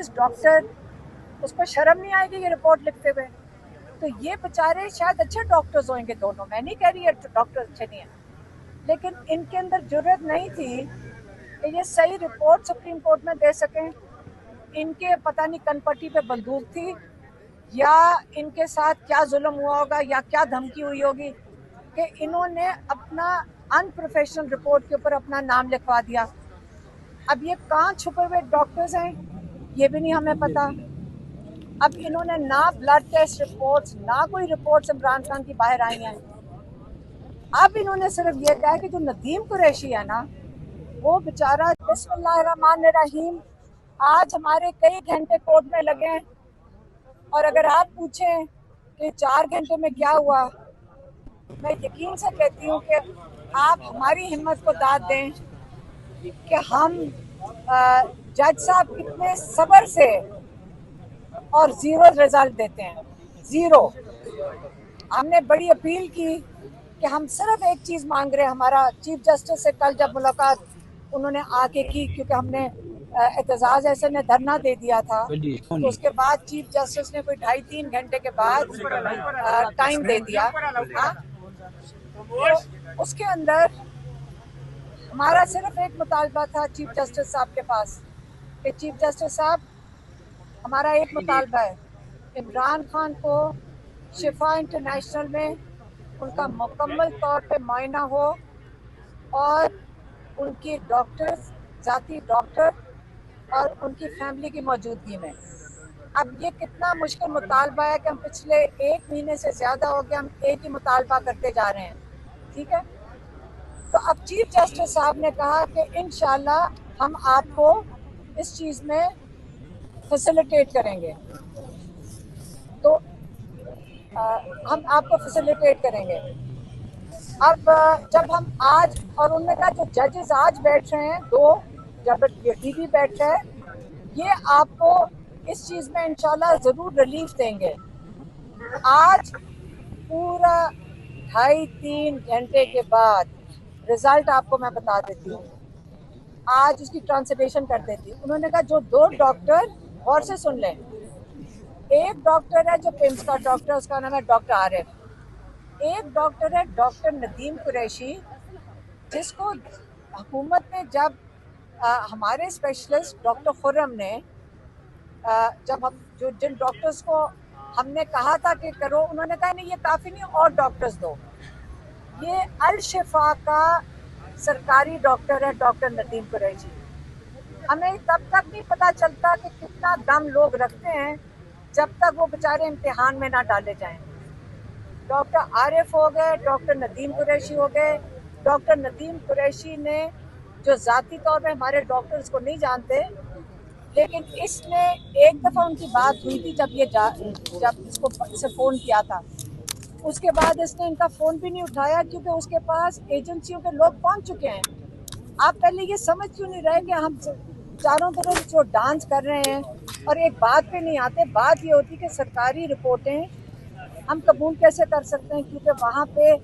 Specialist doctor, उसको शर्म नहीं आएगी ये रिपोर्ट लिखते हुए? तो ये बेचारे शायद अच्छे डॉक्टर्स होंगे दोनों, मैं नहीं कह रही है डॉक्टर अच्छे नहीं हैं, लेकिन इनके अंदर जरूरत नहीं थी कि ये सही रिपोर्ट सुप्रीम कोर्ट में दे सकें। इनके पता नहीं कनपट्टी पे बंदूक थी या इनके साथ क्या जुल्म हुआ होगा या क्या धमकी हुई होगी कि इन्होंने अपना अनप्रोफेशनल रिपोर्ट के ऊपर अपना नाम लिखवा दिया। अब ये कहाँ छुपे हुए डॉक्टर्स हैं ये भी नहीं हमें पता। अब इन्होंने ना ब्लड टेस्ट रिपोर्ट्स, ना कोई रिपोर्ट्स इमरान खान की बाहर आई हैं। अब इन्होंने सिर्फ ये कहा कि जो नदीम कुरैशी है ना, वो बेचारा, बिस्मिल्लाहिर्रहमानिर्रहीम, आज हमारे कई घंटे कोर्ट में लगे हैं और अगर आप पूछें कि 4 घंटे में क्या हुआ, मैं यकीन से कहती हूँ कि आप हमारी हिम्मत को दाद दें कि हम जज साहब कितने सब्र से और जीरो रिजल्ट देते हैं, जीरो। हमने बड़ी अपील की कि हम सिर्फ एक चीज़ मांग रहे हैं। हमारा चीफ जस्टिस से कल जब मुलाकात उन्होंने आके की, क्योंकि हमने एतजाज ऐसे ने धरना दे दिया था, तो उसके बाद चीफ जस्टिस ने कोई 2.5-3 घंटे के बाद टाइम दे दिया। तो उसके अंदर हमारा सिर्फ एक मुतालबा था चीफ जस्टिस साहब के पास कि चीफ जस्टिस साहब, हमारा एक मुतालबा है, इमरान खान को शिफा इंटरनेशनल में उनका मुकम्मल तौर पे मुआयना हो और उनकी डॉक्टर्स, जाती डॉक्टर और उनकी फैमिली की मौजूदगी में। अब ये कितना मुश्किल मुतालबा है कि हम पिछले 1 महीने से ज़्यादा हो गया हम एक ही मुतालबा करते जा रहे हैं, ठीक है। तो अब चीफ जस्टिस साहब ने कहा कि इंशाल्लाह हम आपको इस चीज़ में फैसिलिटेट करेंगे, तो हम आपको फैसिलिटेट करेंगे। अब जब हम आज, और उन्होंने कहा जो जजेस आज बैठ रहे हैं, 2 जब ये भी बैठ रहे हैं, ये आपको इस चीज़ में इंशाल्लाह ज़रूर रिलीफ देंगे। आज पूरा 2.5-3 घंटे के बाद रिजल्ट आपको मैं बता देती हूँ, आज उसकी ट्रांसलेशन कर देती हूँ। उन्होंने कहा जो 2 डॉक्टर, गौर से सुन लें, एक डॉक्टर है जो पिम्स का डॉक्टर, उसका नाम है डॉक्टर आरिफ, एक डॉक्टर है डॉक्टर नदीम कुरैशी, जिसको हुकूमत ने जब हमारे स्पेशलिस्ट डॉक्टर खुर्रम ने जब हम जिन डॉक्टर्स को हमने कहा था कि करो, उन्होंने कहा नहीं ये काफ़ी नहीं, और डॉक्टर्स दो। ये अल शिफा का सरकारी डॉक्टर है डॉक्टर नदीम कुरैशी। हमें तब तक नहीं पता चलता कि कितना दम लोग रखते हैं जब तक वो बेचारे इम्तिहान में ना डाले जाएं। डॉक्टर आरिफ हो गए, डॉक्टर नदीम कुरैशी हो गए। डॉक्टर नदीम कुरैशी ने, जो ज़ाती तौर पे हमारे डॉक्टर्स को नहीं जानते, लेकिन इसने एक दफ़ा उनकी बात हुई थी जब इसको से फ़ोन किया था, उसके बाद इसने इनका फ़ोन भी नहीं उठाया क्योंकि उसके पास एजेंसियों के लोग पहुंच चुके हैं। आप पहले ये समझ क्यों नहीं रहे कि हम चारों तरफ जो डांस कर रहे हैं और एक बात पे नहीं आते? बात ये होती कि सरकारी रिपोर्टें हम कबूल कैसे कर सकते हैं क्योंकि वहाँ पे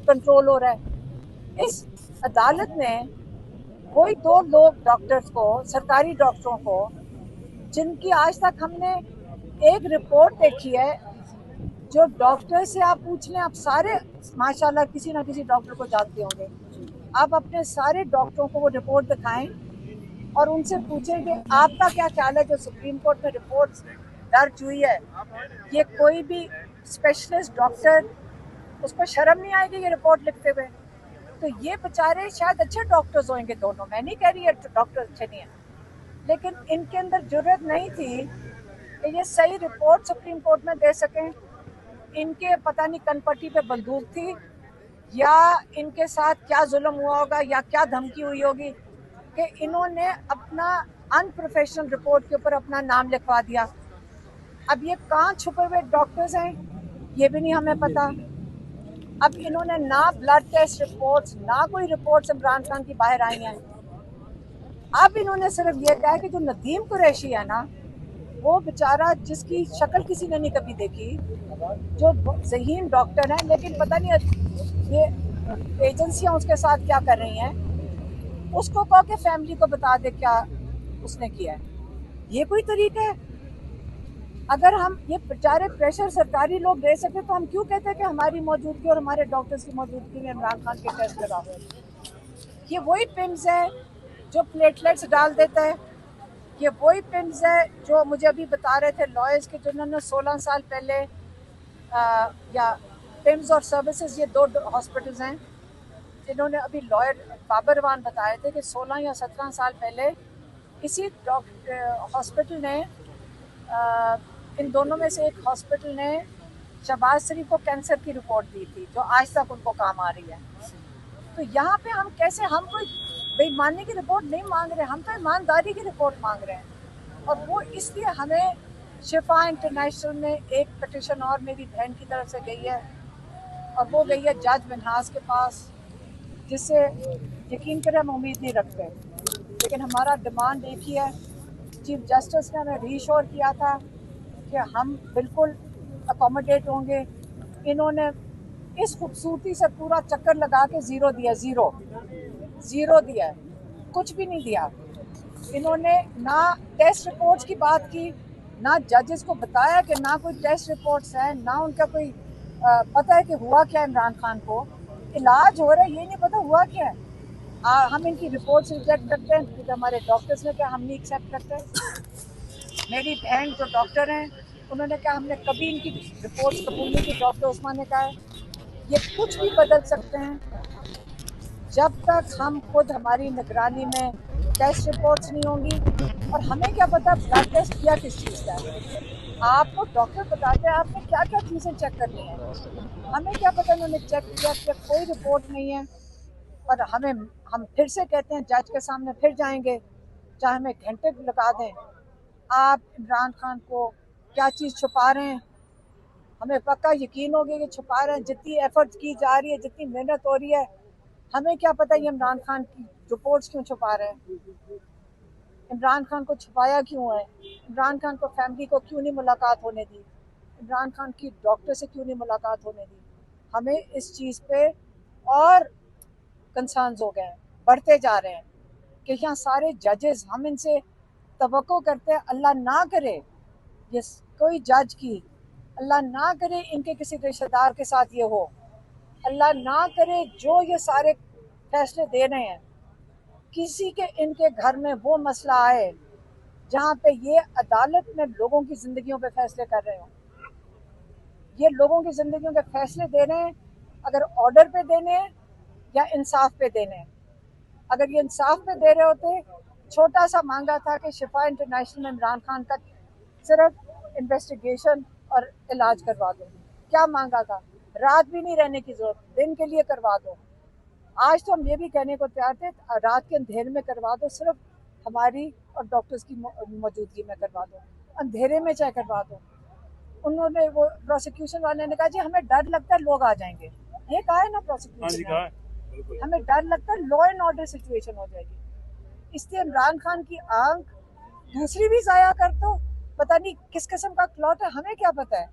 कंट्रोल हो रहा है। इस अदालत ने कोई 2 लोग डॉक्टर्स को, सरकारी डॉक्टरों को, जिनकी आज तक हमने एक रिपोर्ट देखी है, जो डॉक्टर से आप पूछ लें, आप सारे माशाल्लाह किसी ना किसी डॉक्टर को जानते होंगे, आप अपने सारे डॉक्टरों को वो रिपोर्ट दिखाएं और उनसे पूछें कि आपका क्या ख्याल है जो सुप्रीम कोर्ट में रिपोर्ट दर्ज हुई है, ये कोई भी स्पेशलिस्ट डॉक्टर, उसको शर्म नहीं आएगी ये रिपोर्ट लिखते हुए? तो ये बेचारे शायद अच्छे डॉक्टर्स होंगे दोनों, मैं नहीं कह रही है डॉक्टर अच्छे नहीं हैं, लेकिन इनके अंदर जरूरत नहीं थी कि ये सही रिपोर्ट सुप्रीम कोर्ट में दे सकें। इनके पता नहीं कनपट्टी पे बंदूक थी या इनके साथ क्या जुल्म हुआ होगा या क्या धमकी हुई होगी कि इन्होंने अपना अनप्रोफेशनल रिपोर्ट के ऊपर अपना नाम लिखवा दिया। अब ये कहाँ छुपे हुए डॉक्टर्स हैं ये भी नहीं हमें पता। अब इन्होंने ना ब्लड टेस्ट रिपोर्ट्स, ना कोई रिपोर्ट्स इमरान खान की बाहर आई हैं। अब इन्होंने सिर्फ ये कहा कि जो नदीम कुरैशी है ना, वो बेचारा, जिसकी शक्ल किसी ने नहीं कभी देखी, जो ज़हीन डॉक्टर है, लेकिन पता नहीं ये एजेंसियां उसके साथ क्या कर रही हैं, उसको कहो कि फैमिली को बता दे क्या उसने किया है। ये कोई तरीका है? अगर हम ये बेचारे प्रेशर सरकारी लोग दे सके तो हम क्यों कहते हैं कि हमारी मौजूदगी और हमारे डॉक्टर्स की मौजूदगी में इमरान खान के टेस्ट लगा हुए? ये वही पिम्स है जो प्लेटलेट्स डाल देता है। ये वही पिम्स है जो मुझे अभी बता रहे थे लॉयर्स के, जिन्होंने 16 साल पहले या पिम्स और सर्विसेज, ये दो हॉस्पिटल्स हैं जिन्होंने अभी लॉयर बाबरवान बताए थे कि 16 या 17 साल पहले किसी हॉस्पिटल ने इन दोनों में से एक हॉस्पिटल ने शहबाज शरीफ को कैंसर की रिपोर्ट दी थी जो आज तक उनको काम आ रही है। तो यहाँ पे हम कैसे, हम कोई बेईमानी की रिपोर्ट नहीं मांग रहे, हम तो ईमानदारी की रिपोर्ट मांग रहे हैं। और वो इसलिए हमें शिफा इंटरनेशनल में एक पिटिशन और मेरी बहन की तरफ से गई है और वो गई है जज मिन्हास के पास, जिससे यकीन करें हम उम्मीद नहीं रखते, लेकिन हमारा डिमांड एक ही है। चीफ जस्टिस ने हमें रीश्योर किया था कि हम बिल्कुल अकोमोडेट होंगे। इन्होंने इस खूबसूरती से पूरा चक्कर लगा के ज़ीरो दिया, ज़ीरो दिया है, कुछ भी नहीं दिया। इन्होंने ना टेस्ट रिपोर्ट्स की बात की, ना जजेस को बताया कि ना कोई टेस्ट रिपोर्ट्स हैं, ना उनका कोई पता है कि हुआ क्या इमरान खान को, इलाज हो रहा है ये नहीं पता हुआ क्या है। हम इनकी रिपोर्ट्स रिजेक्ट करते हैं क्योंकि हमारे डॉक्टर्स ने क्या हम नहीं एक्सेप्ट करते। मेरी बहन जो डॉक्टर हैं उन्होंने कहा हमने कभी इनकी रिपोर्ट्स कबूल नहीं की। डॉक्टर उस्मान ने कहा है ये कुछ भी बदल सकते हैं जब तक हम खुद हमारी निगरानी में टेस्ट रिपोर्ट्स नहीं होंगी। और हमें क्या पता ब्लड टेस्ट किया किस चीज़ का है, आपको डॉक्टर बताते हैं आपने क्या क्या चीज़ें चेक करनी है, हमें क्या पता उन्होंने चेक किया कि कोई रिपोर्ट नहीं है। और हम फिर से कहते हैं जज के सामने फिर जाएंगे, चाहे हमें घंटे लगा दें। आप इमरान खान को क्या चीज़ छुपा रहे हैं, हमें पक्का यकीन हो गया कि छुपा रहे हैं। जितनी एफर्ट की जा रही है, जितनी मेहनत हो रही है, हमें क्या पता ये इमरान खान की रिपोर्ट्स क्यों छुपा रहे हैं, इमरान खान को छुपाया क्यों है, इमरान खान को फैमिली को क्यों नहीं मुलाकात होने दी, इमरान खान की डॉक्टर से क्यों नहीं मुलाकात होने दी। हमें इस चीज़ पे और कंसर्न्स हो गए हैं, बढ़ते जा रहे हैं कि यहाँ सारे जजेस, हम इनसे तवक्को करते हैं अल्लाह ना करे ये कोई जज की, अल्लाह ना करे इनके किसी रिश्तेदार के साथ ये हो, अल्लाह ना करे जो ये सारे फैसले दे रहे हैं किसी के इनके घर में वो मसला आए जहाँ पे ये अदालत में लोगों की ज़िंदगियों पे फैसले कर रहे हो। ये लोगों की ज़िंदगियों के फैसले दे रहे हैं, अगर ऑर्डर पे देने हैं या इंसाफ पे देने हैं। अगर ये इंसाफ पे दे रहे होते, छोटा सा मांगा था कि शिफा इंटरनेशनल में इमरान खान का सिर्फ इन्वेस्टिगेशन और इलाज करवा दो। क्या मांगा था, रात भी नहीं रहने की जरूरत, दिन के लिए करवा दो। आज तो हम ये भी कहने को तैयार थे रात के अंधेरे में करवा दो, सिर्फ हमारी और डॉक्टर्स की मौजूदगी में करवा दो, अंधेरे में चाहे करवा दो। उन्होंने वो प्रोसिक्यूशन वाले ने कहा जी हमें डर लगता है लोग आ जाएंगे, ये कहा है ना प्रोसिक्यूशन, हमें डर लगता है लॉ एंड ऑर्डर सिचुएशन हो जाएगी। इसलिए इमरान खान की आंख दूसरी भी जाया कर दो, पता नहीं किस किस्म का क्लॉट है, हमें क्या पता है।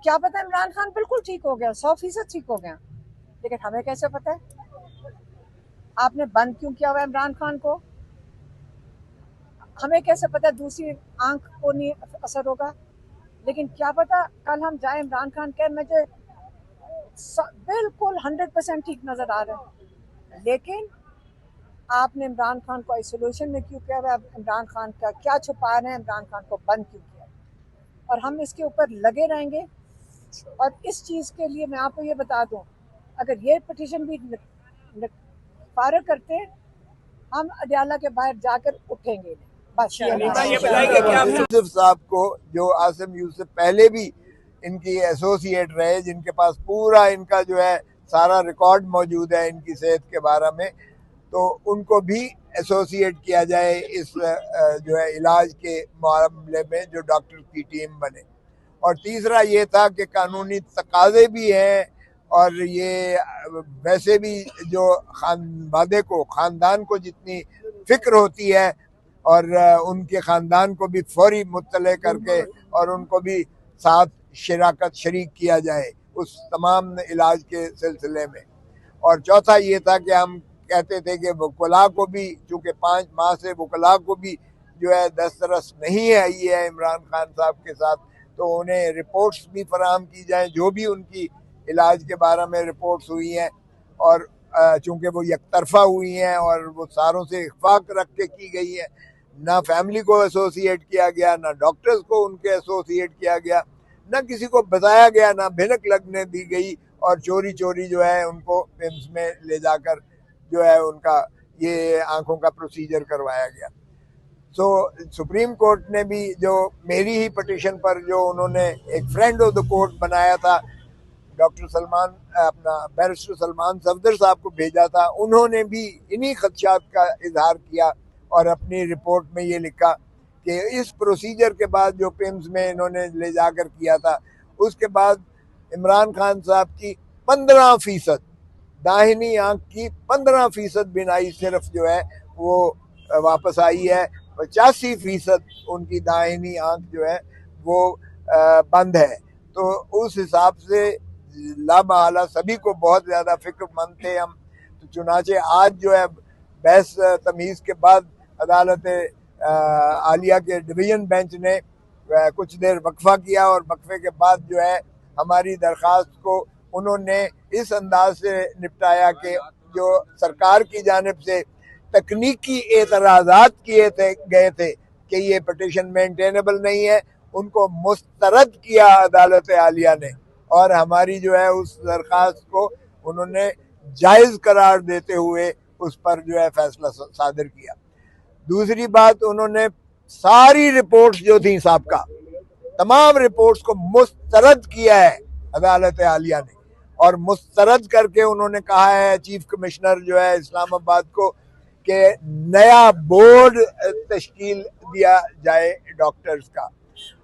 क्या पता इमरान खान बिल्कुल ठीक हो गया, 100% ठीक हो गया, लेकिन हमें कैसे पता है। आपने बंद क्यों किया हुआ इमरान खान को, हमें कैसे पता दूसरी आंख को नहीं असर होगा। लेकिन क्या पता कल हम जाए इमरान खान के मुझे बिल्कुल 100% ठीक नजर आ रहा है, लेकिन आपने इमरान खान को आइसोलेशन में क्यों किया हुआ, इमरान खान का क्या छुपा रहे हैं, इमरान खान को बंद क्यों किया। और हम इसके ऊपर लगे रहेंगे। और इस चीज़ के लिए मैं आपको ये बता दूं, अगर ये पिटीशन भी फारग करते हैं हम अदयाला के बाहर जाकर उठेंगे। बस यूसुफ साहब को, जो आसिम यूसुफ पहले भी इनकी एसोसिएट रहे, जिनके पास पूरा इनका जो है सारा रिकॉर्ड मौजूद है इनकी सेहत के बारे में, तो उनको भी एसोसिएट किया जाए इस जो है इलाज के मामले में, जो डॉक्टर की टीम बने। और तीसरा ये था कि कानूनी तकाजे भी हैं, और ये वैसे भी जो वादे को ख़ानदान को जितनी फिक्र होती है, और उनके ख़ानदान को भी फौरी मुत्तले करके और उनको भी साथ शरीक किया जाए उस तमाम इलाज के सिलसिले में। और चौथा ये था कि हम कहते थे कि वकला को भी, चूँकि 5 माह से वकला को भी जो है दस्तरस नहीं आई है इमरान खान साहब के साथ, तो उन्हें रिपोर्ट्स भी फराहम की जाएं जो भी उनकी इलाज के बारे में रिपोर्ट्स हुई हैं, और चूंकि वो यकतरफा हुई हैं और वो सारों से इख्फाक रख के की गई है, ना फैमिली को एसोसिएट किया गया, ना डॉक्टर्स को उनके एसोसिएट किया गया, ना किसी को बताया गया, ना भिनक लगने दी गई, और चोरी चोरी जो है उनको पिम्स में ले जाकर जो है उनका ये आंखों का प्रोसीजर करवाया गया। सुप्रीम कोर्ट ने भी जो मेरी ही पिटीशन पर जो उन्होंने एक फ्रेंड ऑफ द कोर्ट बनाया था, डॉक्टर सलमान अपना बैरिस्टर सलमान सफदर साहब को भेजा था, उन्होंने भी इन्हीं खदशात का इजहार किया और अपनी रिपोर्ट में ये लिखा कि इस प्रोसीजर के बाद जो पिम्स में इन्होंने ले जाकर किया था, उसके बाद इमरान खान साहब की 15% दाहिनी आंख की 15% बिनाई सिर्फ जो है वो वापस आई है, 85% उनकी दाहिनी आंख जो है वो बंद है। तो उस हिसाब से लामहला सभी को बहुत ज़्यादा फिक्रमंद थे हम। तो चुनाचे आज जो है बहस तमीज़ के बाद अदालत आलिया के डिवीज़न बेंच ने कुछ देर वक्फा किया, और वक्फे के बाद जो है हमारी दरख्वास्त को उन्होंने इस अंदाज से निपटाया कि जो सरकार की जानिब से तकनीकी एतराज़ात किए गए थे कि ये पिटीशन मेंटेनेबल नहीं है, उनको मुस्तरद किया अदालत आलिया ने, और हमारी जो है उस दरख्वास्त को उन्होंने जायज़ करार देते हुए उस पर जो है फैसला सादिर किया। दूसरी बात, उन्होंने सारी रिपोर्ट्स जो थी साबका तमाम रिपोर्ट्स को मुस्तरद किया है अदालत आलिया ने, और मुस्तरद करके उन्होंने कहा है चीफ कमिश्नर जो है इस्लामाबाद को कि नया बोर्ड तश्कील दिया जाए डॉक्टर्स का।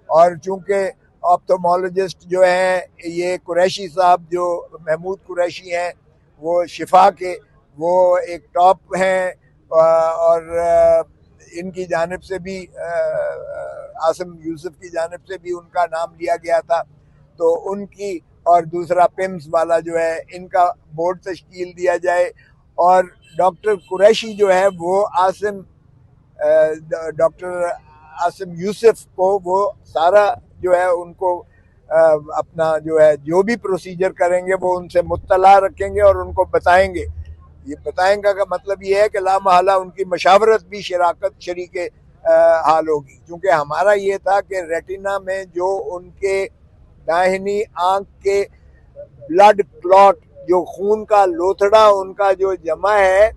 और चूंकि ऑप्थोमोलॉजिस्ट जो हैं ये कुरैशी साहब, जो महमूद कुरैशी हैं, वो शिफा के वो एक टॉप हैं, और इनकी जानिब से भी आसिम यूसुफ की जानिब से भी उनका नाम लिया गया था, तो उनकी और दूसरा पिम्स वाला जो है इनका बोर्ड तश्कील दिया जाए। और डॉक्टर कुरैशी जो है वो डॉक्टर आसिम यूसुफ को वो सारा जो है उनको अपना जो है जो भी प्रोसीजर करेंगे वो उनसे मुत्तला रखेंगे और उनको बताएंगे। ये बताएंगे का मतलब ये है कि लामहला उनकी मशावरत भी शरीके हाल होगी, क्योंकि हमारा ये था कि रेटिना में जो उनके दाहिनी आंख के ब्लड क्लॉट, जो खून का लोथड़ा उनका जो जमा है,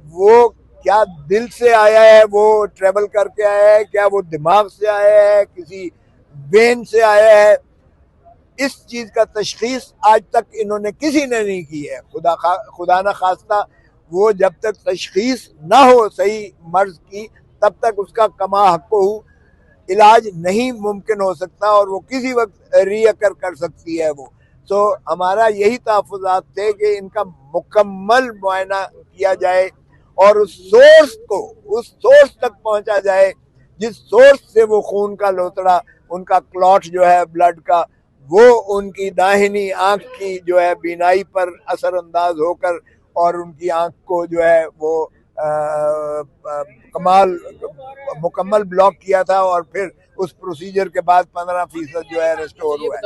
वो क्या दिल से आया है, वो ट्रेवल करके आया है, क्या वो दिमाग से आया है, किसी वेन से आया है, इस चीज का तशखीस आज तक इन्होंने किसी ने नहीं की है। खुदा ना खास्ता वो जब तक तशखीस ना हो सही मर्ज की, तब तक उसका कमा हक़्क़ो इलाज नहीं मुमकिन हो सकता, और वो किसी वक्त रीअकर कर सकती है वो। तो हमारा यही तहफ़्फ़ुज़ात थे कि इनका मुकम्मल मुआयना किया जाए और उस सोर्स तक पहुंचा जाए जिस सोर्स से वो खून का लोतड़ा, उनका क्लॉट जो है ब्लड का, वो उनकी दाहिनी आंख की जो है बीनाई पर असरअंदाज होकर और उनकी आंख को जो है वो मुकम्मल ब्लॉक किया था, और फिर उस प्रोसीजर के बाद 15% जो है रेस्टोर हुआ है।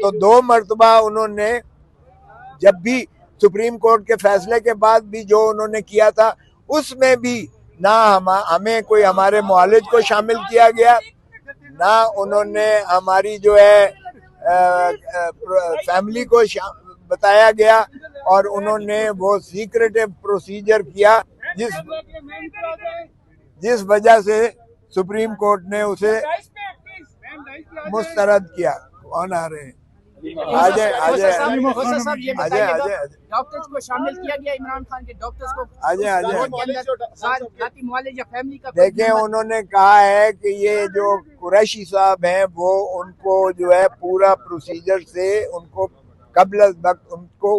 तो 2 मरतबा उन्होंने, जब भी सुप्रीम कोर्ट के फैसले के बाद भी जो उन्होंने किया था, उसमें भी ना हमें कोई हमारे मुआलिज को शामिल किया गया, ना उन्होंने हमारी जो है फैमिली को बताया गया, और उन्होंने वो सीक्रेटिव प्रोसीजर किया जिस वजह से सुप्रीम कोर्ट ने उसे मुस्तरद किया। कौन आ रहे हैं? डॉक्टर्स को शामिल किया गया, इमरान खान के डॉक्टर्स को फैमिली का। देखिए, उन्होंने कहा है कि ये जो कुरैशी साहब हैं वो उनको जो है पूरा प्रोसीजर से उनको कब्ल वक्त उनको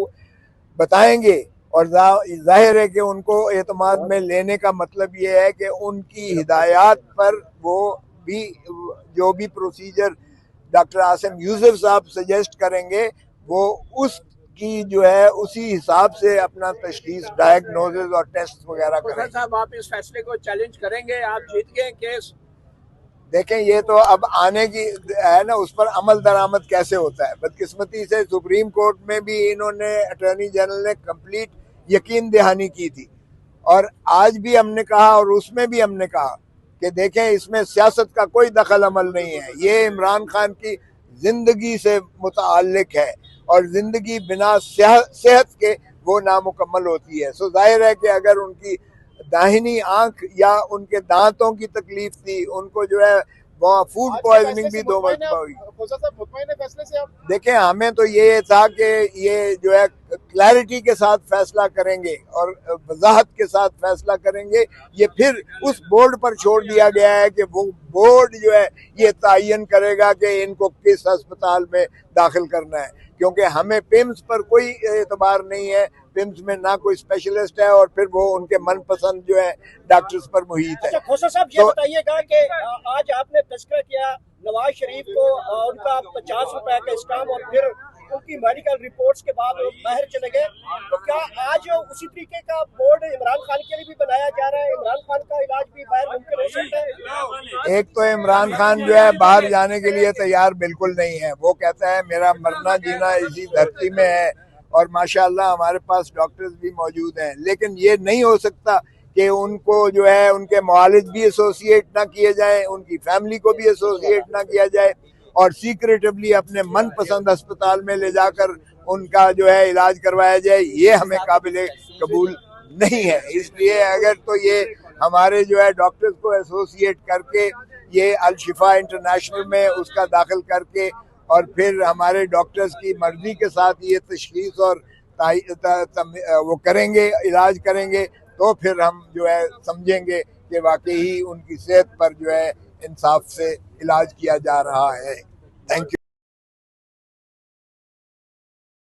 बताएंगे, और जाहिर है कि उनको एतमाद में लेने का मतलब ये है कि उनकी हिदायत पर वो भी जो भी प्रोसीजर डॉक्टर आसिम यूसुफ साहब सजेस्ट करेंगे वो की जो है उसी हिसाब से अपना तशखीस, डायग्नोसिस और टेस्ट वगैरह खोसर करें। साहब, आप इस फैसले को चैलेंज करेंगे? आप जीत गए केस। देखें, ये तो अब आने की है ना, उस पर अमल दरामद कैसे होता है। बदकिस्मती से सुप्रीम कोर्ट में भी इन्होंने, अटॉर्नी जनरल ने कंप्लीट यकीन दहानी की थी, और आज भी हमने कहा और उसमें भी हमने कहा कि देखें, इसमें सियासत का कोई दखल अमल नहीं है। ये इमरान खान की जिंदगी से मुताल्लिक है, और जिंदगी बिना सेहत के वो नामुकम्मल होती है। सो जाहिर है कि अगर उनकी दाहिनी आंख या उनके दांतों की तकलीफ थी, उनको जो है वहाँ फूड पॉइजनिंग भी 2 मरतबा हुई। फैसले से आप देखें, हमें तो ये था कि ये जो है क्लैरिटी के साथ फैसला करेंगे और वजाहत के साथ फैसला करेंगे। ये फिर उस बोर्ड पर छोड़ दिया गया है कि वो बोर्ड जो है ये तयन करेगा कि इनको किस अस्पताल में दाखिल करना है, क्योंकि हमें पिम्स पर कोई एतबार नहीं है। पिम्स में ना कोई स्पेशलिस्ट है, और फिर वो उनके मनपसंद जो है डॉक्टर्स पर मुहित है। अच्छा खोसर साहब, ये बताइएगा कि आज आपने तस्करा किया नवाज शरीफ को, उनका 50 रुपए का स्टाम्प, और फिर उनकी मेडिकल रिपोर्ट्स के बाद वो बाहर चले गए, तो क्या आज उसी तरीके का बोर्ड इमरान खान के लिए भी बनाया जा रहा है? इमरान खान का इलाज भी बाहर मुमकिन हो सकता है? एक तो इमरान खान जो है बाहर जाने के लिए तैयार बिल्कुल नहीं है। वो कहता है मेरा मरना जीना इसी धरती में है, और माशाल्लाह हमारे पास डॉक्टर्स भी मौजूद हैं। लेकिन ये नहीं हो सकता कि उनको जो है उनके मुआलिज भी एसोसिएट ना किए जाए, उनकी फैमिली को भी एसोसिएट ना किया जाए, और सीक्रेटिवली अपने मनपसंद अस्पताल में ले जाकर उनका जो है इलाज करवाया जाए। ये हमें काबिल कबूल नहीं है। इसलिए अगर तो ये हमारे जो है डॉक्टर्स को एसोसिएट करके, ये अल शिफा इंटरनेशनल में उसका दाखिल करके, और फिर हमारे डॉक्टर्स की मर्जी के साथ ये तशखीस और वो करेंगे, इलाज करेंगे, तो फिर हम जो है समझेंगे कि वाकई ही उनकी सेहत पर जो है इंसाफ से इलाज किया जा रहा है। Thank you.